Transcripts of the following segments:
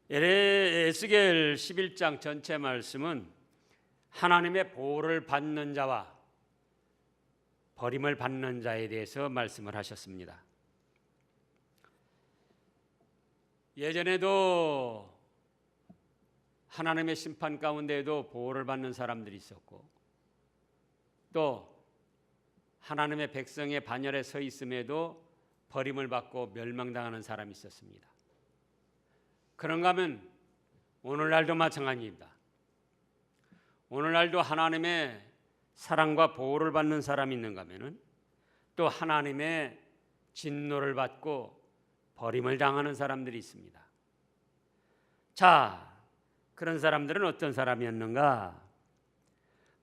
에스겔 11장 전체 말씀은 하나님의 보호를 받는 자와 버림을 받는 자에 대해서 말씀을 하셨습니다. 예전에도 하나님의 심판 가운데에도 보호를 받는 사람들이 있었고, 또 하나님의 백성의 반열에 서 있음에도 버림을 받고 멸망당하는 사람이 있었습니다. 그런가 하면 오늘날도 마찬가지입니다. 오늘날도 하나님의 사랑과 보호를 받는 사람이 있는가 하면 또 하나님의 진노를 받고 버림을 당하는 사람들이 있습니다. 자, 그런 사람들은 어떤 사람이었는가?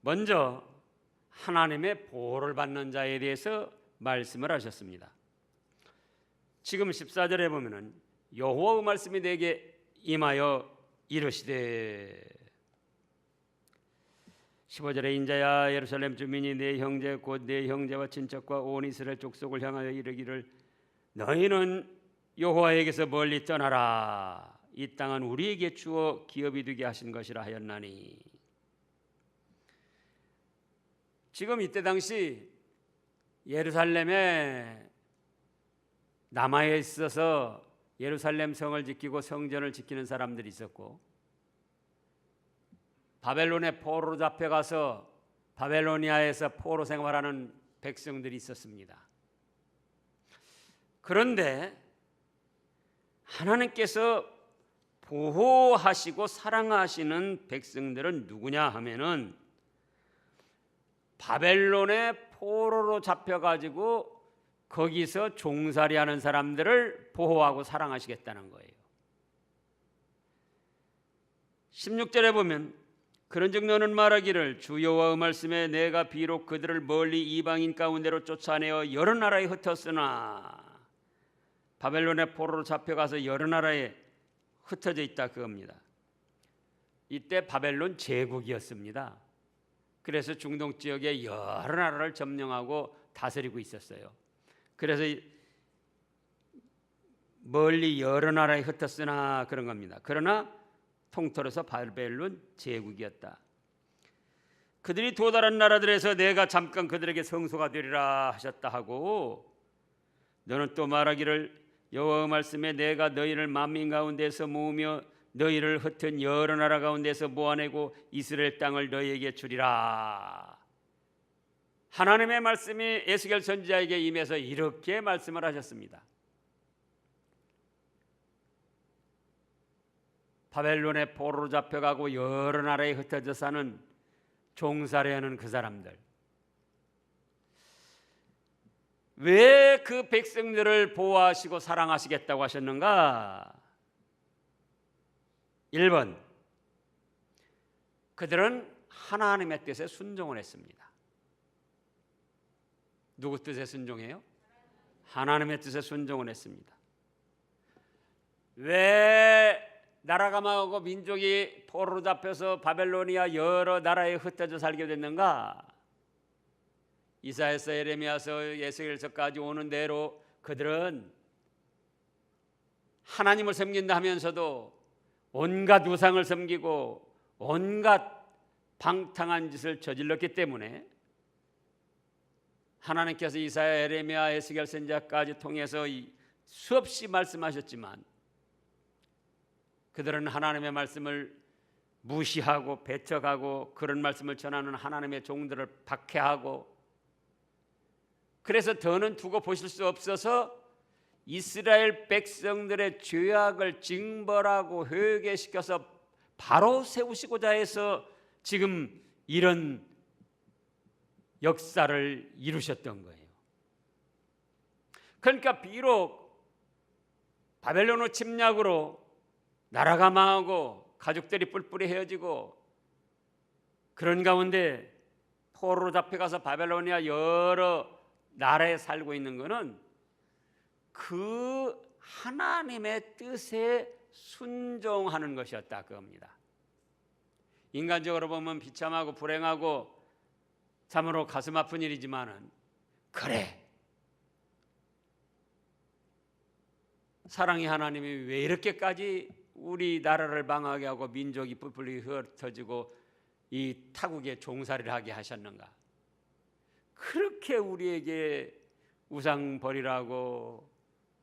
먼저 하나님의 보호를 받는 자에 대해서 말씀을 하셨습니다. 지금 14절에 보면은 여호와의 말씀이 내게 임하여 이르시되, 15절에 인자야 예루살렘 주민이 내 형제 곧 내 형제와 친척과 온 이스라엘 족속을 향하여 이르기를 너희는 여호와에게서 멀리 떠나라. 이 땅은 우리에게 주어 기업이 되게 하신 것이라 하였나니. 지금 이때 당시 예루살렘에 남아 있어서 예루살렘 성을 지키고 성전을 지키는 사람들이 있었고, 바벨론의 포로로 잡혀가서 바벨로니아에서 포로 생활하는 백성들이 있었습니다. 그런데 하나님께서 보호하시고 사랑하시는 백성들은 누구냐 하면은 바벨론의 포로로 잡혀가지고 거기서 종살이하는 사람들을 보호하고 사랑하시겠다는 거예요. 16절에 보면 그런즉 너는 말하기를 주 여호와의 말씀에 내가 비록 그들을 멀리 이방인 가운데로 쫓아내어 여러 나라에 흩었으나, 바벨론의 포로로 잡혀가서 여러 나라에 흩어져 있다 그겁니다. 이때 바벨론 제국이었습니다. 그래서 중동 지역의 여러 나라를 점령하고 다스리고 있었어요. 그래서 멀리 여러 나라에 흩었으나 그런 겁니다. 그러나 통틀어서 바벨론 제국이었다. 그들이 도달한 나라들에서 내가 잠깐 그들에게 성소가 되리라 하셨다 하고, 너는 또 말하기를 여호와의 말씀에 내가 너희를 만민 가운데서 모으며 너희를 흩은 여러 나라 가운데서 모아내고 이스라엘 땅을 너희에게 주리라. 하나님의 말씀이 에스겔 선지자에게 임해서 이렇게 말씀을 하셨습니다. 바벨론의 포로로 잡혀가고 여러 나라에 흩어져 사는 종살이하는 그 사람들, 왜 그 백성들을 보호하시고 사랑하시겠다고 하셨는가? 1번, 그들은 하나님의 뜻에 순종을 했습니다. 누구 뜻에 순종해요? 하나님의 뜻에 순종을 했습니다. 왜 나라가 망하고 민족이 포로로 잡혀서 바벨로니아 여러 나라에 흩어져 살게 됐는가? 이사야서, 예레미야서, 에스겔서까지 오는 대로 그들은 하나님을 섬긴다 하면서도 온갖 우상을 섬기고 온갖 방탕한 짓을 저질렀기 때문에 하나님께서 이사야, 예레미야, 에스겔 선지자까지 통해서 수없이 말씀하셨지만 그들은 하나님의 말씀을 무시하고 배척하고 그런 말씀을 전하는 하나님의 종들을 박해하고, 그래서 더는 두고 보실 수 없어서 이스라엘 백성들의 죄악을 징벌하고 회개시켜서 바로 세우시고자 해서 지금 이런 역사를 이루셨던 거예요. 그러니까 비록 바벨론의 침략으로 나라가 망하고 가족들이 뿔뿔이 헤어지고 그런 가운데 포로로 잡혀가서 바벨로니아 여러 나라에 살고 있는 것은 그 하나님의 뜻에 순종하는 것이었다 그겁니다. 인간적으로 보면 비참하고 불행하고 참으로 가슴 아픈 일이지만은, 그래, 사랑의 하나님이 왜 이렇게까지 우리 나라를 망하게 하고 민족이 뿔뿔이 흩어지고 이 타국에 종살이를 하게 하셨는가? 그렇게 우리에게 우상 버리라고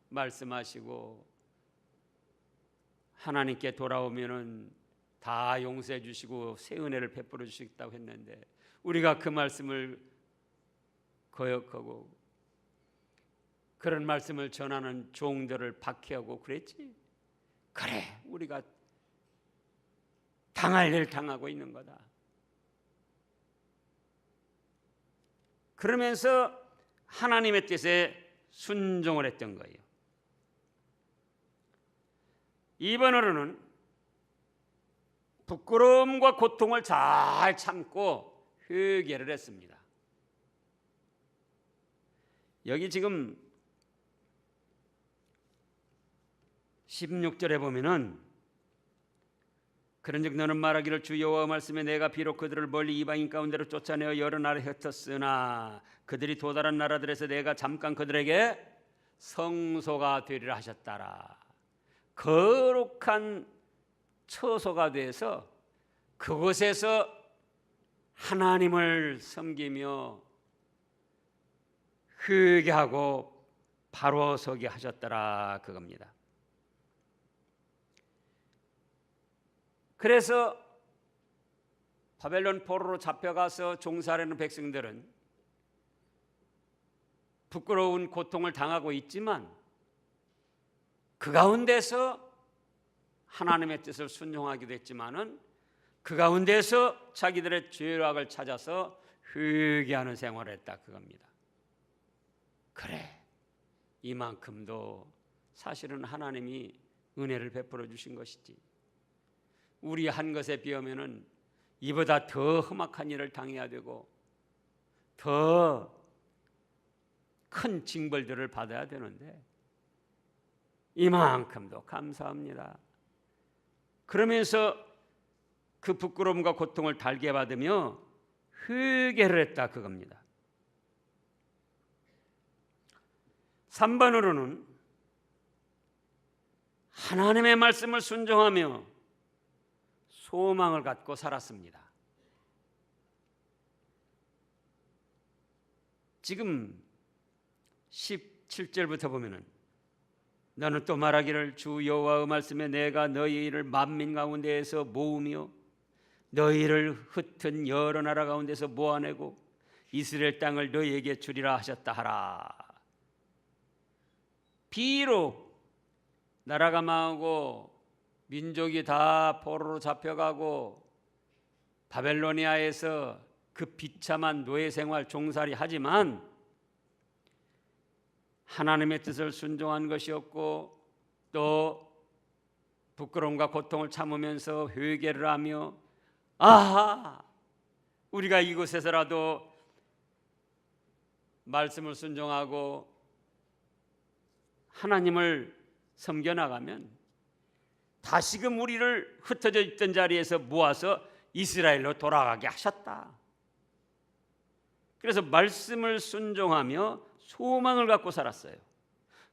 말씀하시고 하나님께 돌아오면은 다 용서해 주시고 새 은혜를 베풀어 주시겠다고 했는데 우리가 그 말씀을 거역하고 그런 말씀을 전하는 종들을 박해하고 그랬지. 그래, 우리가 당할 일 당하고 있는 거다. 그러면서 하나님의 뜻에 순종을 했던 거예요. 이번으로는 부끄러움과 고통을 잘 참고 회개를 했습니다. 여기 지금 16절에 보면은 그런즉 너는 말하기를 주 여호와 말씀에 내가 비록 그들을 멀리 이방인 가운데로 쫓아내어 여러 나라에 흩었으나 그들이 도달한 나라들에서 내가 잠깐 그들에게 성소가 되리라 하셨다라. 거룩한 처소가 돼서 그곳에서 하나님을 섬기며 회개하고 바로 서게 하셨더라 그겁니다. 그래서 바벨론 포로로 잡혀가서 종살이하는 백성들은 부끄러운 고통을 당하고 있지만 그 가운데서 하나님의 뜻을 순종하기도 했지만은 그 가운데서 자기들의 죄악을 찾아서 회개하는 생활을 했다 그겁니다. 그래, 이만큼도 사실은 하나님이 은혜를 베풀어 주신 것이지. 우리 한 것에 비하면은 이보다 더 험악한 일을 당해야 되고 더 큰 징벌들을 받아야 되는데 이만큼도 감사합니다. 그러면서 그 부끄러움과 고통을 달게 받으며 회개를 했다 그겁니다. 3번으로는 하나님의 말씀을 순종하며 소망을 갖고 살았습니다. 지금 17절부터 보면은 너는 또 말하기를 주 여호와의 말씀에 내가 너희를 만민 가운데에서 모으며 너희를 흩은 여러 나라 가운데서 모아내고 이스라엘 땅을 너희에게 주리라 하셨다 하라. 비록 나라가 망하고 민족이 다 포로로 잡혀가고 바벨로니아에서 그 비참한 노예 생활 종살이 하지만 하나님의 뜻을 순종한 것이었고 또 부끄러움과 고통을 참으면서 회개를 하며 아하, 우리가 이곳에서라도 말씀을 순종하고 하나님을 섬겨나가면 다시금 우리를 흩어져 있던 자리에서 모아서 이스라엘로 돌아가게 하셨다. 그래서 말씀을 순종하며 소망을 갖고 살았어요.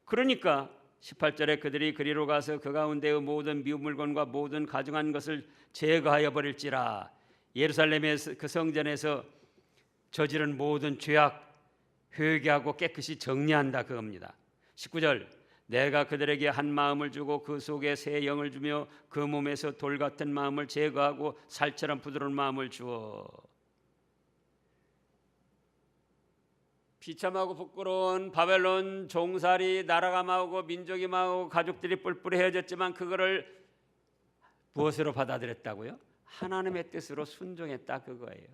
그러니까 18절에 그들이 그리로 가서 그 가운데의 모든 미운 물건과 모든 가증한 것을 제거하여 버릴지라. 예루살렘의 그 성전에서 저지른 모든 죄악 회개하고 깨끗이 정리한다 그겁니다. 19절 내가 그들에게 한 마음을 주고 그 속에 새 영을 주며 그 몸에서 돌 같은 마음을 제거하고 살처럼 부드러운 마음을 주어. 비참하고 부끄러운 바벨론 종살이, 나라가 망하고 민족이 망하고 가족들이 뿔뿔이 헤어졌지만 그거를 무엇으로 받아들였다고요? 하나님의 뜻으로 순종했다 그거예요.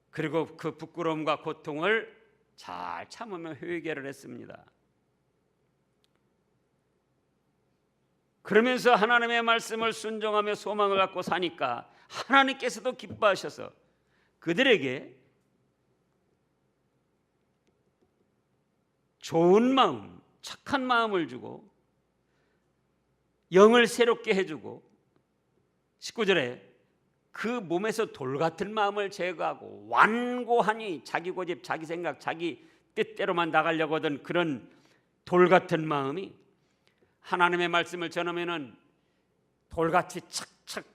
그리고 그 부끄러움과 고통을 잘 참으며 회개를 했습니다. 그러면서 하나님의 말씀을 순종하며 소망을 갖고 사니까 하나님께서도 기뻐하셔서 그들에게 좋은 마음, 착한 마음을 주고 영을 새롭게 해주고 19절에 그 몸에서 돌 같은 마음을 제거하고 완고하니 자기 고집, 자기 생각, 자기 뜻대로만 나가려고 하던 그런 돌 같은 마음이 하나님의 말씀을 전하면은 돌같이 착착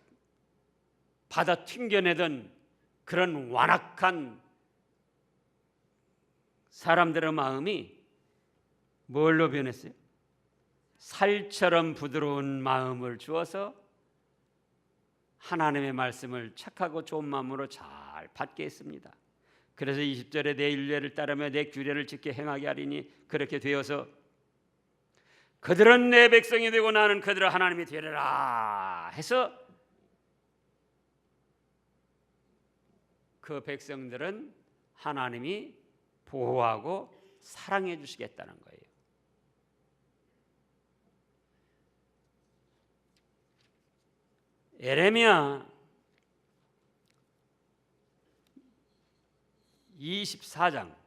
받아 튕겨내던 그런 완악한 사람들의 마음이 뭘로 변했어요? 살처럼 부드러운 마음을 주어서 하나님의 말씀을 착하고 좋은 마음으로 잘 받게 했습니다. 그래서 20절에 내 율례를 따르며 내 규례를 지켜 행하게 하리니 그렇게 되어서 그들은 내 백성이 되고 나는 그들의 하나님이 되리라 해서 그 백성들은 하나님이 보호하고 사랑해 주시겠다는 거예요. 예레미야 24장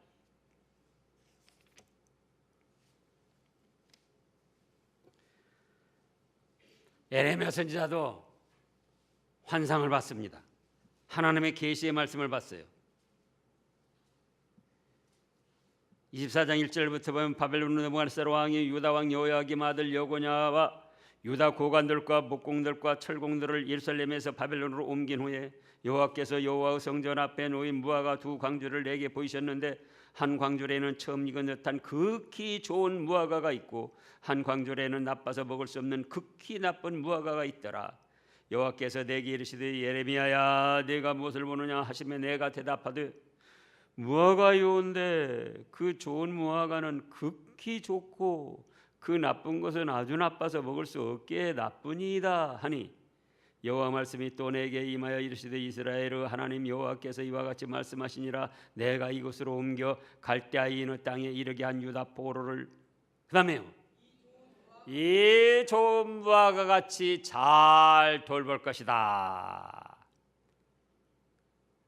예레미야 선지자도 환상을 봤습니다. 하나님의 계시의 말씀을 봤어요. 24장 1절부터 보면 바벨론으로 넘어갈 세로 왕이 유다 왕 여호야김 아들 여고냐와 유다 고관들과 목공들과 철공들을 예루살렘에서 바벨론으로 옮긴 후에 여호와께서 여호와의 성전 앞에 놓인 무화과 두 광주를 내게 보이셨는데 한 광주에는 처음 익은 듯한 극히 좋은 무화과가 있고 한 광주에는 나빠서 먹을 수 없는 극히 나쁜 무화과가 있더라. 여호와께서 내게 이르시되 예레미야야 네가 무엇을 보느냐 하시며 내가 대답하되 무화과요온데 그 좋은 무화과는 극히 좋고 그 나쁜 것은 아주 나빠서 먹을 수 없기에 나쁘니이다 하니 여호와 말씀이 또 내게 임하여 이르시되 이스라엘의 하나님 여호와께서 이와 같이 말씀하시니라 내가 이곳으로 옮겨 갈대아의 인의 땅에 이르게 한 유다 포로를 그 다음에요 이 좋은 무화과 같이 잘 돌볼 것이다.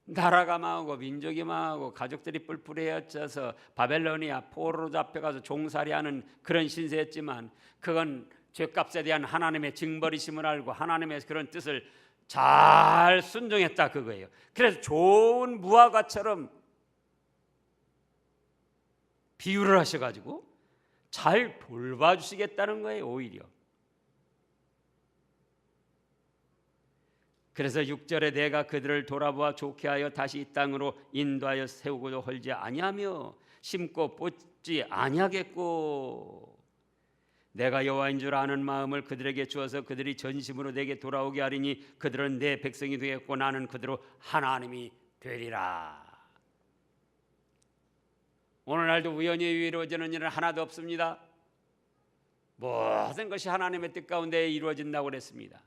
나라가 망하고 민족이 망하고 가족들이 뿔뿔이 헤어져서 바벨로니아 포로로 잡혀가서 종살이하는 그런 신세였지만 그건 죄값에 대한 하나님의 징벌이심을 알고 하나님의 그런 뜻을 잘 순종했다 그거예요. 그래서 좋은 무화과처럼 비유를 하셔가지고 잘 돌봐주시겠다는 거예요. 오히려 그래서 6절에 내가 그들을 돌아보아 좋게 하여 다시 이 땅으로 인도하여 세우고도 헐지 아니하며 심고 뽑지 아니하겠고 내가 여호와인 줄 아는 마음을 그들에게 주어서 그들이 전심으로 내게 돌아오게 하리니 그들은 내 백성이 되겠고 나는 그들로 하나님이 되리라. 오늘날도 우연히 이루어지는 일은 하나도 없습니다. 모든 것이 하나님의 뜻 가운데 이루어진다고 그랬습니다.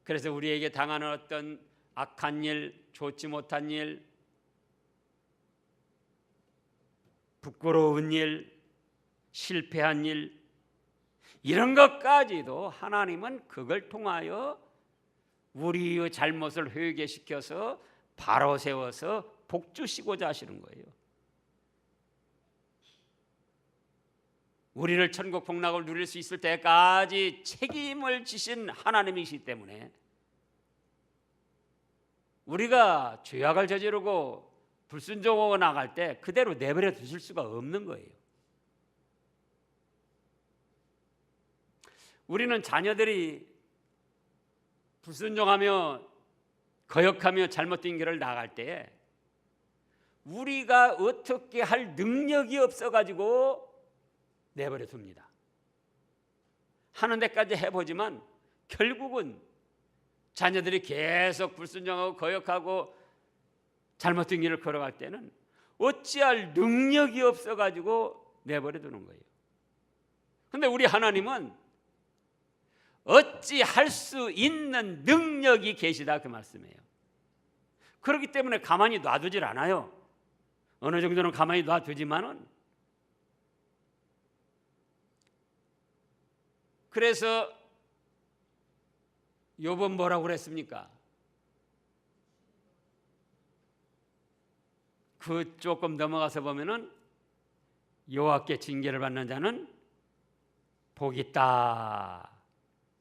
그래서 우리에게 당하는 어떤 악한 일, 좋지 못한 일, 부끄러운 일, 실패한 일 이런 것까지도 하나님은 그걸 통하여 우리의 잘못을 회개시켜서 바로 세워서 복주시고자 하시는 거예요. 우리를 천국 복락을 누릴 수 있을 때까지 책임을 지신 하나님이시기 때문에 우리가 죄악을 저지르고 불순종하고 나갈 때 그대로 내버려 두실 수가 없는 거예요. 우리는 자녀들이 불순종하며 거역하며 잘못된 길을 나갈 때에 우리가 어떻게 할 능력이 없어가지고 내버려 둡니다. 하는 데까지 해보지만 결국은 자녀들이 계속 불순종하고 거역하고 잘못된 길을 걸어갈 때는 어찌할 능력이 없어가지고 내버려 두는 거예요. 그런데 우리 하나님은 어찌할 수 있는 능력이 계시다 그 말씀이에요. 그렇기 때문에 가만히 놔두질 않아요. 어느 정도는 가만히 놔두지만은 그래서 욥은 뭐라고 그랬습니까? 그 조금 넘어가서 보면은 여호와께 징계를 받는 자는 복이 있다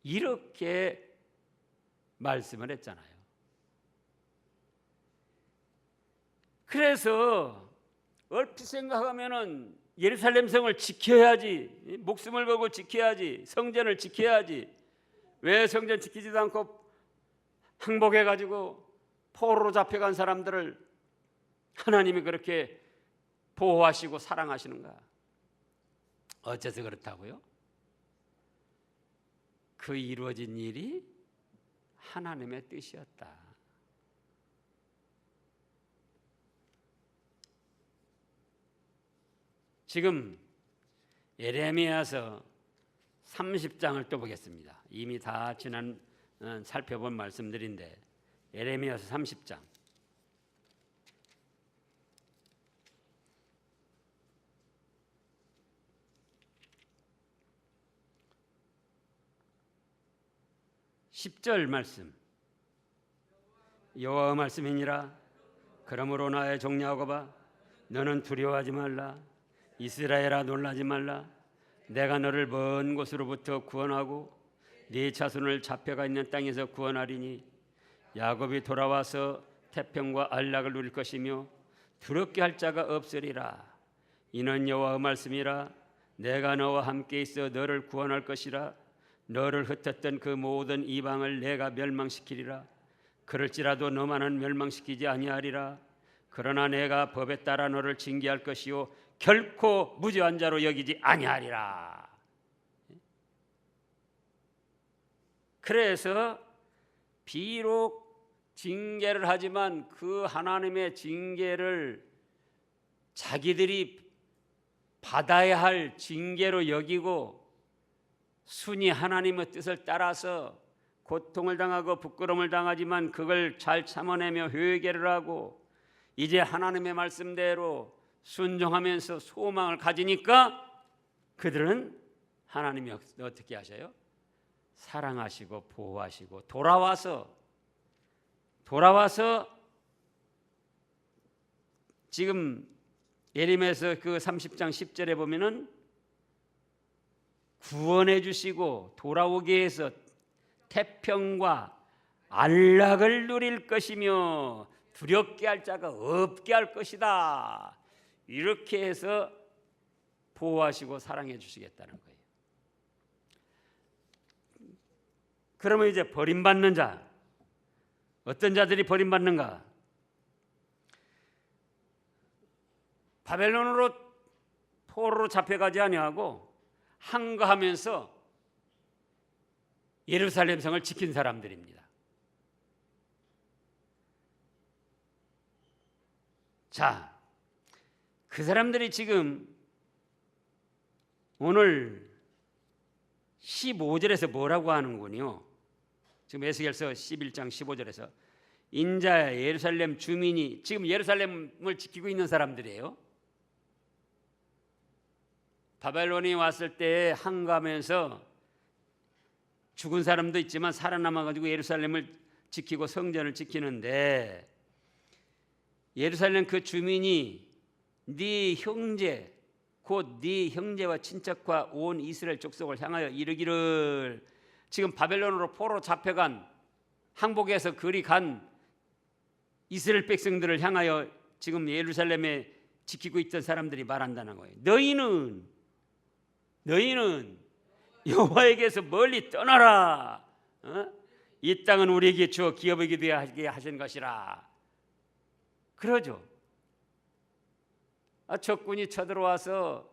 이렇게 말씀을 했잖아요. 그래서 얼핏 생각하면은 예루살렘 성을 지켜야지. 목숨을 걸고 지켜야지. 성전을 지켜야지. 왜 성전 지키지도 않고 항복해가지고 포로로 잡혀간 사람들을 하나님이 그렇게 보호하시고 사랑하시는가? 어째서 그렇다고요? 그 이루어진 일이 하나님의 뜻이었다. 지금 예레미야서 30장을 또 보겠습니다. 이미 다 지난 살펴본 말씀들인데 예레미야서 30장 10절 말씀. 여호와의 말씀이니라. 그러므로 나의 종 야곱아 너는 두려워하지 말라. 이스라엘아 놀라지 말라. 내가 너를 먼 곳으로부터 구원하고 네 자손을 잡혀가 있는 땅에서 구원하리니 야곱이 돌아와서 태평과 안락을 누릴 것이며 두렵게 할 자가 없으리라. 이는 여호와의 말씀이라. 내가 너와 함께 있어 너를 구원할 것이라. 너를 흩었던 그 모든 이방을 내가 멸망시키리라. 그럴지라도 너만은 멸망시키지 아니하리라. 그러나 내가 법에 따라 너를 징계할 것이요 결코 무죄한 자로 여기지 아니하리라. 그래서 비록 징계를 하지만 그 하나님의 징계를 자기들이 받아야 할 징계로 여기고 순히 하나님의 뜻을 따라서 고통을 당하고 부끄러움을 당하지만 그걸 잘 참아내며 회개를 하고 이제 하나님의 말씀대로 순종하면서 소망을 가지니까 그들은 하나님이 어떻게 하셔요? 사랑하시고 보호하시고 돌아와서 지금 예레미야서 그 30장 10절에 보면은 구원해 주시고 돌아오게 해서 태평과 안락을 누릴 것이며 두렵게 할 자가 없게 할 것이다. 이렇게 해서 보호하시고 사랑해 주시겠다는 거예요. 그러면 이제 버림받는 자, 어떤 자들이 버림받는가? 바벨론으로 포로로 잡혀가지 아니하고 항거하면서 예루살렘 성을 지킨 사람들입니다. 자, 그 사람들이 지금 오늘 15절에서 뭐라고 하는군요. 지금 에스겔서 11장 15절에서 인자야 예루살렘 주민이, 지금 예루살렘을 지키고 있는 사람들이에요. 바벨론이 왔을 때 항거하면서 죽은 사람도 있지만 살아남아가지고 예루살렘을 지키고 성전을 지키는데 예루살렘 그 주민이 네 형제 곧 네 형제와 친척과 온 이스라엘 족속을 향하여 이르기를, 지금 바벨론으로 포로 잡혀간 항복해서 그리 간 이스라엘 백성들을 향하여 지금 예루살렘에 지키고 있던 사람들이 말한다는 거예요. 너희는 여호와에게서 멀리 떠나라. 이 땅은 우리에게 주어 기업에게 되게 하신 것이라. 그러죠. 적군이 쳐들어와서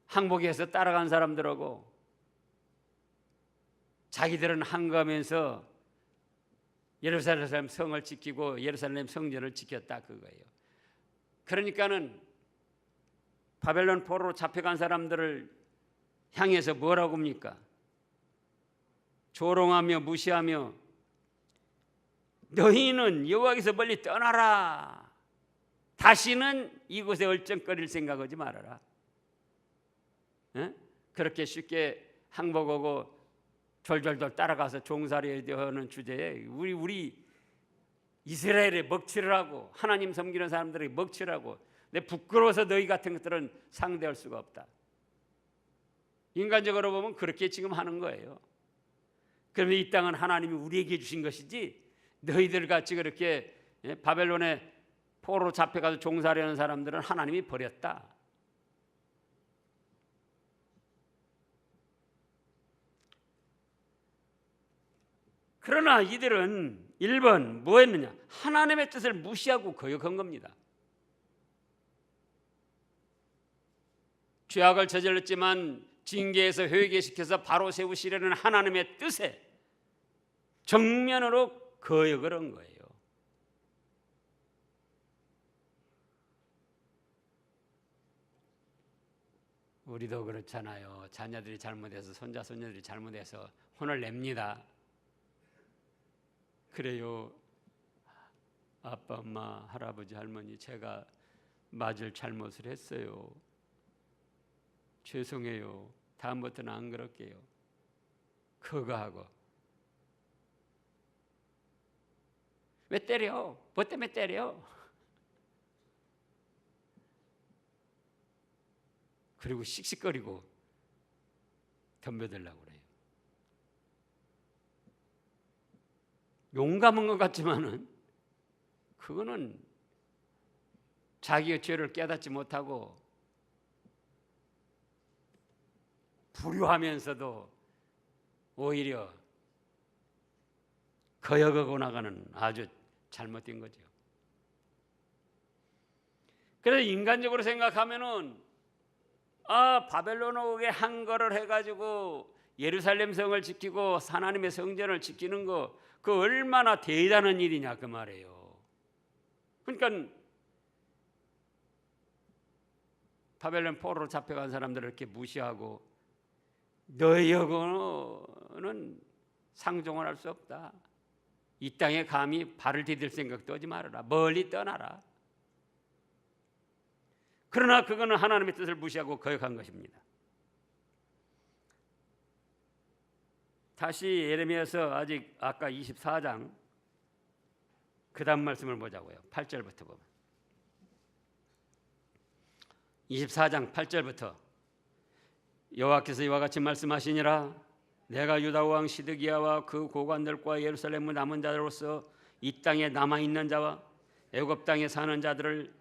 항복해서 따라간 사람들하고 자기들은 항거하면서 예루살렘 성을 지키고 예루살렘 성전을 지켰다 그거예요. 그러니까는 바벨론 포로로 잡혀간 사람들을 향해서 뭐라고 합니까? 조롱하며 무시하며 너희는 여호와께서 멀리 떠나라. 다시는 이곳에 얼쩡거릴 생각하지 말아라. 그렇게 쉽게 항복하고 졸졸졸 따라가서 종살이하는 주제에 우리 이스라엘에 먹칠을 하고 하나님 섬기는 사람들에게 먹칠을 하고 내 부끄러워서 너희 같은 것들은 상대할 수가 없다. 인간적으로 보면 그렇게 지금 하는 거예요. 그러면 이 땅은 하나님이 우리에게 주신 것이지 너희들 같이 그렇게 바벨론에 포로로 잡혀가서 종살이하는 사람들은 하나님이 버렸다. 그러나 이들은 1번 뭐 했느냐? 하나님의 뜻을 무시하고 거역한 겁니다. 죄악을 저질렀지만 징계해서 회개시켜서 바로 세우시려는 하나님의 뜻에 정면으로 거역을 한 거예요. 우리도 그렇잖아요. 자녀들이 잘못해서 손자 손녀들이 잘못해서 혼을 냅니다. 그래요. 아빠 엄마 할아버지 할머니 제가 맞을 잘못을 했어요. 죄송해요. 다음부터는 안 그럴게요. 그거 하고 왜 때려? 뭐 때문에 때려? 그리고 씩씩거리고 덤벼들라고 그래요. 용감한 것 같지만은 그거는 자기의 죄를 깨닫지 못하고 불효하면서도 오히려 거역하고 나가는 아주 잘못된 거죠. 그래서 인간적으로 생각하면은 바벨론 오게 한 거를 해가지고 예루살렘 성을 지키고 하나님의 성전을 지키는 거 그 얼마나 대단한 일이냐 그 말이에요. 그러니까 바벨론 포로로 잡혀간 사람들을 이렇게 무시하고 너희하고는 상종을 할 수 없다. 이 땅에 감히 발을 디딜 생각도 하지 말아라. 멀리 떠나라. 그러나 그거는 하나님의 뜻을 무시하고 거역한 것입니다. 다시 예레미야서 아직 아까 24장 그 다음 말씀을 보자고요. 8절부터 보면 24장 8절부터 여호와께서 이와 같이 말씀하시니라. 내가 유다 왕 시드기야와 그 고관들과 예루살렘의 남은 자로서 이 땅에 남아있는 자와 애굽 땅에 사는 자들을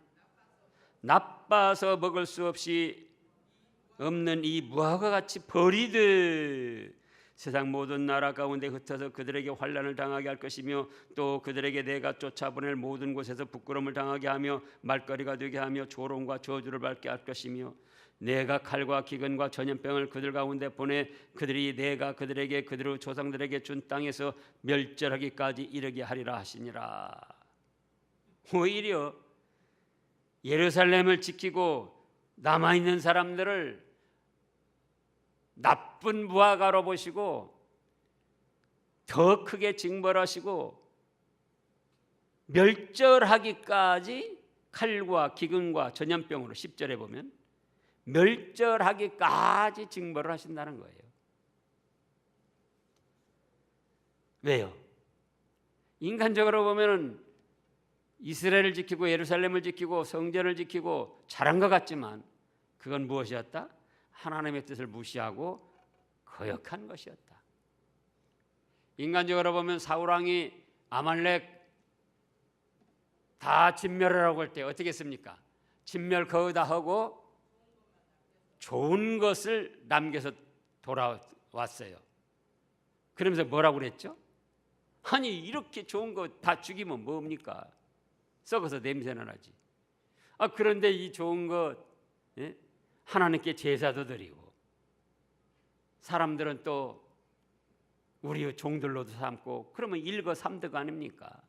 나빠서 먹을 수 없이 없는 이 무화과 같이 버리듯 세상 모든 나라 가운데 흩어서 그들에게 환난을 당하게 할 것이며 또 그들에게 내가 쫓아보낼 모든 곳에서 부끄러움을 당하게 하며 말거리가 되게 하며 조롱과 저주를 받게 할 것이며 내가 칼과 기근과 전염병을 그들 가운데 보내 그들이 내가 그들에게 그들의 조상들에게 준 땅에서 멸절하기까지 이르게 하리라 하시니라. 오히려 예루살렘을 지키고 남아있는 사람들을 나쁜 무화과로 보시고 더 크게 징벌하시고 멸절하기까지 칼과 기근과 전염병으로 10절에 보면 멸절하기까지 징벌을 하신다는 거예요. 왜요? 인간적으로 보면은 이스라엘을 지키고 예루살렘을 지키고 성전을 지키고 잘한 것 같지만 그건 무엇이었다? 하나님의 뜻을 무시하고 거역한 것이었다. 인간적으로 보면 사울왕이 아말렉 다 진멸하라고 할 때 어떻게 했습니까? 진멸 거의 다 하고 좋은 것을 남겨서 돌아왔어요. 그러면서 뭐라고 그랬죠? 아니 이렇게 좋은 거 다 죽이면 뭡니까? 썩어서 냄새나 나지. 그런데 이 좋은 것 하나님께 제사도 드리고 사람들은 또 우리 종들로도 삼고 그러면 일거삼득 아닙니까?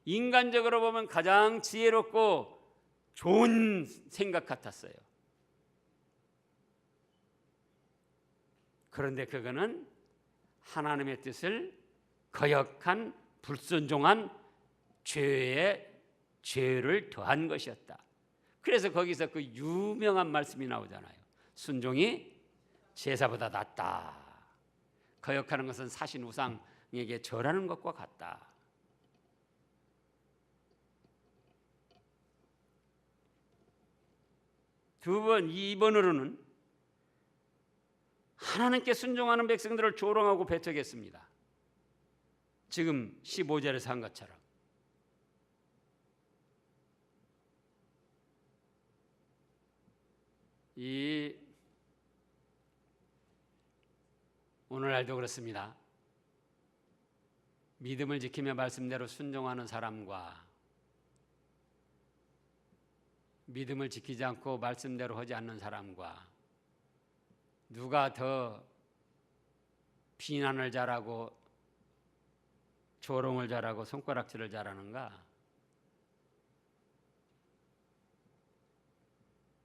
인간적으로 보면 가장 지혜롭고 좋은 생각 같았어요. 그런데 그거는 하나님의 뜻을 거역한 불순종한 죄에 죄를 더한 것이었다. 그래서 거기서 그 유명한 말씀이 나오잖아요. 순종이 제사보다 낫다. 거역하는 것은 사신 우상에게 절하는 것과 같다. 두 번, 2번으로는 하나님께 순종하는 백성들을 조롱하고 배척했습니다. 지금 15절에서 한 것처럼. 오늘날도 그렇습니다. 믿음을 지키며 말씀대로 순종하는 사람과 믿음을 지키지 않고 말씀대로 하지 않는 사람과 누가 더 비난을 잘하고 조롱을 잘하고 손가락질을 잘하는가?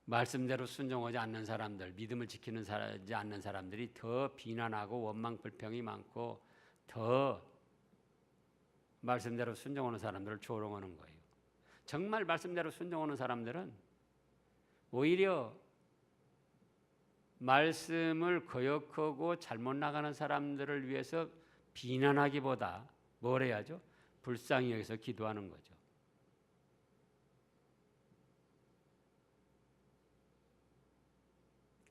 말씀대로 순종하지 않는 사람들, 믿음을 지키지 않는 사람들이 더 비난하고 원망 불평이 많고 더 말씀대로 순종하는 사람들을 조롱하는 거예요. 정말 말씀대로 순종하는 사람들은 오히려 말씀을 거역하고 잘못 나가는 사람들을 위해서 비난하기보다 뭘 해야죠? 불쌍히 여기서 기도하는 거죠.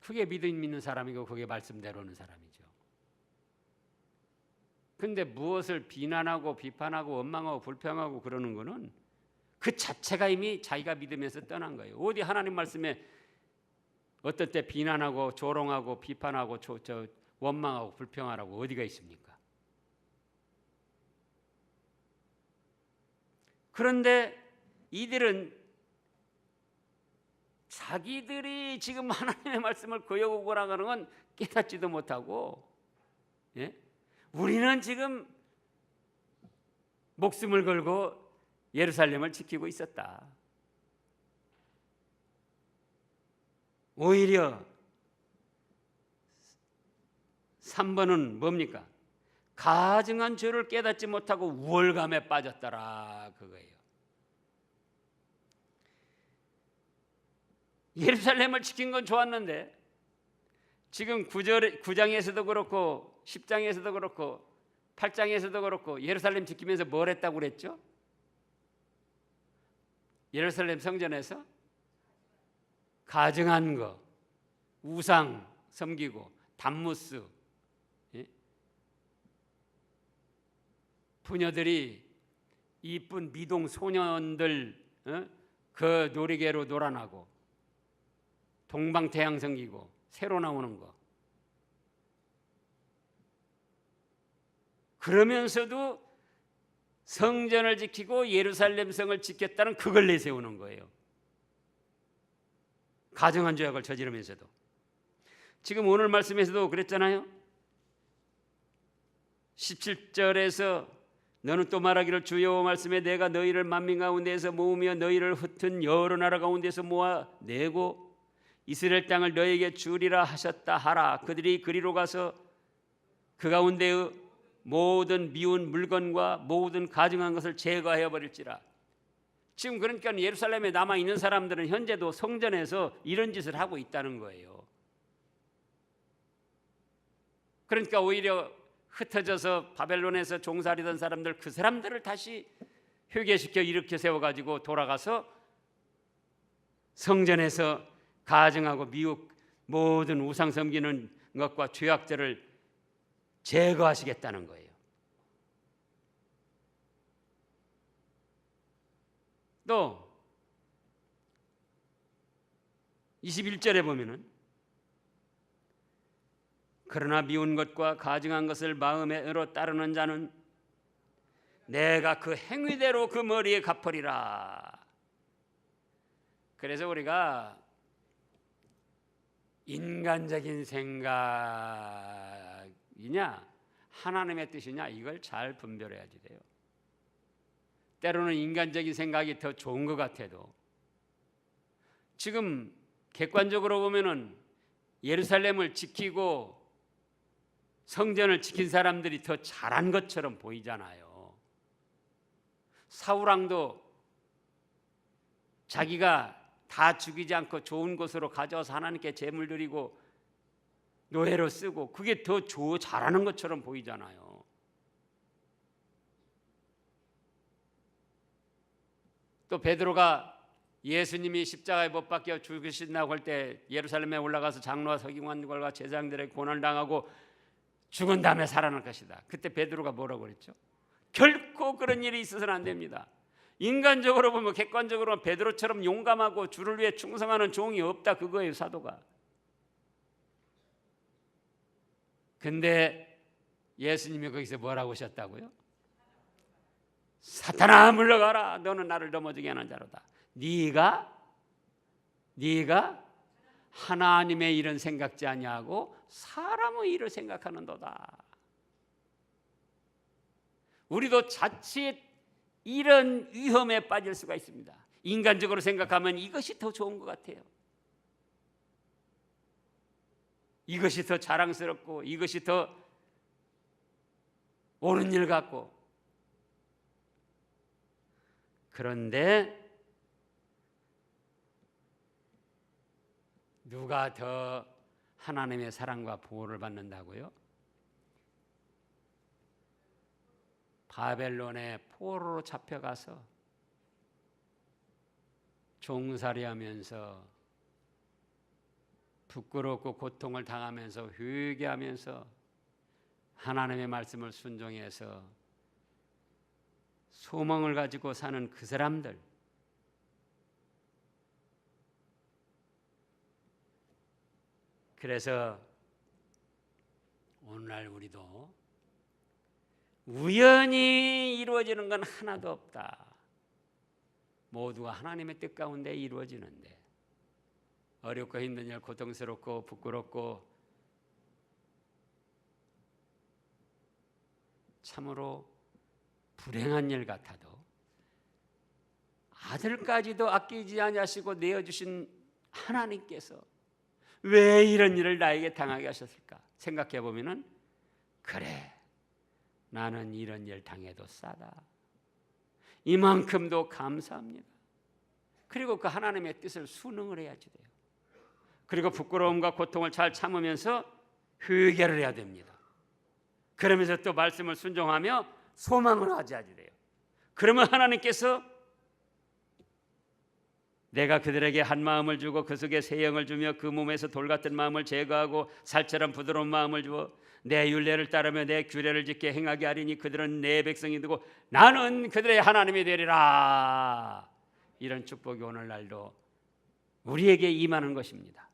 그게 믿음 있는 사람이고 그게 말씀대로는 사람이죠. 근데 무엇을 비난하고 비판하고 원망하고 불평하고 그러는 거는 그 자체가 이미 자기가 믿음에서 떠난 거예요. 어디 하나님 말씀에 어떨 때 비난하고 조롱하고 비판하고 원망하고 불평하라고 어디가 있습니까? 그런데 이들은 자기들이 지금 하나님의 말씀을 거역하고 나가는 건 깨닫지도 못하고, 예? 우리는 지금 목숨을 걸고 예루살렘을 지키고 있었다. 오히려 3번은 뭡니까? 가증한 죄를 깨닫지 못하고 우월감에 빠졌더라 그거예요. 예루살렘을 지킨 건 좋았는데 지금 9장에서도 그렇고 10장에서도 그렇고 8장에서도 그렇고 예루살렘 지키면서 뭘 했다고 그랬죠? 예루살렘 성전에서 가증한 거, 우상 섬기고 단무스, 예? 부녀들이 이쁜 미동 소년들 그 놀이개로 놀아나고 동방태양 섬기고 새로 나오는 거, 그러면서도 성전을 지키고 예루살렘 성을 지켰다는 그걸 내세우는 거예요. 가증한 죄악을 저지르면서도. 지금 오늘 말씀에서도 그랬잖아요. 17절에서 너는 또 말하기를 주 여호와 말씀에 내가 너희를 만민 가운데에서 모으며 너희를 흩은 여러 나라 가운데서 모아내고 이스라엘 땅을 너희에게 주리라 하셨다 하라. 그들이 그리로 가서 그 가운데의 모든 미운 물건과 모든 가증한 것을 제거하여 버릴지라. 지금 그러니까 예루살렘에 남아있는 사람들은 현재도 성전에서 이런 짓을 하고 있다는 거예요. 그러니까 오히려 흩어져서 바벨론에서 종살이던 사람들, 그 사람들을 다시 회개시켜 일으켜 세워가지고 돌아가서 성전에서 가증하고 미혹 모든 우상 섬기는 것과 죄악들을 제거하시겠다는 거예요. 또 21절에 보면은 그러나 미운 것과 가증한 것을 마음에로 따르는 자는 내가 그 행위대로 그 머리에 갚으리라. 그래서 우리가 인간적인 생각이냐 하나님의 뜻이냐 이걸 잘 분별해야지 돼요. 때로는 인간적인 생각이 더 좋은 것 같아도 지금 객관적으로 보면은 예루살렘을 지키고 성전을 지킨 사람들이 더 잘한 것처럼 보이잖아요. 사울왕도 자기가 다 죽이지 않고 좋은 곳으로 가져와서 하나님께 제물 드리고 노예로 쓰고 그게 더 잘하는 것처럼 보이잖아요. 또 베드로가 예수님이 십자가에 못 박혀 죽으신다고 할 때 예루살렘에 올라가서 장로와 서기관들과 제사장들에게 고난을 당하고 죽은 다음에 살아날 것이다. 그때 베드로가 뭐라고 그랬죠? 결코 그런 일이 있어서는 안 됩니다. 인간적으로 보면 객관적으로 보면 베드로처럼 용감하고 주를 위해 충성하는 종이 없다 그거예요. 사도가. 근데 예수님이 거기서 뭐라고 하셨다고요? 사탄아 물러가라. 너는 나를 넘어지게 하는 자로다. 네가 하나님의 일은 생각지 아니하고 사람의 일을 생각하는도다. 우리도 자칫 이런 위험에 빠질 수가 있습니다. 인간적으로 생각하면 이것이 더 좋은 것 같아요. 이것이 더 자랑스럽고 이것이 더 옳은 일 같고. 그런데 누가 더 하나님의 사랑과 보호를 받는다고요? 바벨론의 포로로 잡혀가서 종살이하면서 부끄럽고 고통을 당하면서 회개하면서 하나님의 말씀을 순종해서 소망을 가지고 사는 그 사람들, 그래서 오늘날 우리도 우연히 이루어지는 건 하나도 없다. 모두가 하나님의 뜻 가운데 이루어지는데 어렵고 힘든 일, 고통스럽고 부끄럽고 참으로 불행한 일 같아도 아들까지도 아끼지 아니하시고 내어주신 하나님께서 왜 이런 일을 나에게 당하게 하셨을까 생각해 보면은, 그래, 나는 이런 일 당해도 싸다. 이만큼도 감사합니다. 그리고 그 하나님의 뜻을 순응을 해야지 돼요. 그리고 부끄러움과 고통을 잘 참으면서 회개를 해야 됩니다. 그러면서 또 말씀을 순종하며 소망을 가져야지 돼요. 그러면 하나님께서 내가 그들에게 한 마음을 주고 그 속에 새 영을 주며 그 몸에서 돌 같은 마음을 제거하고 살처럼 부드러운 마음을 주어 내 율례를 따르며 내 규례를 지켜 행하게 하리니 그들은 내 백성이 되고 나는 그들의 하나님이 되리라. 이런 축복이 오늘날도 우리에게 임하는 것입니다.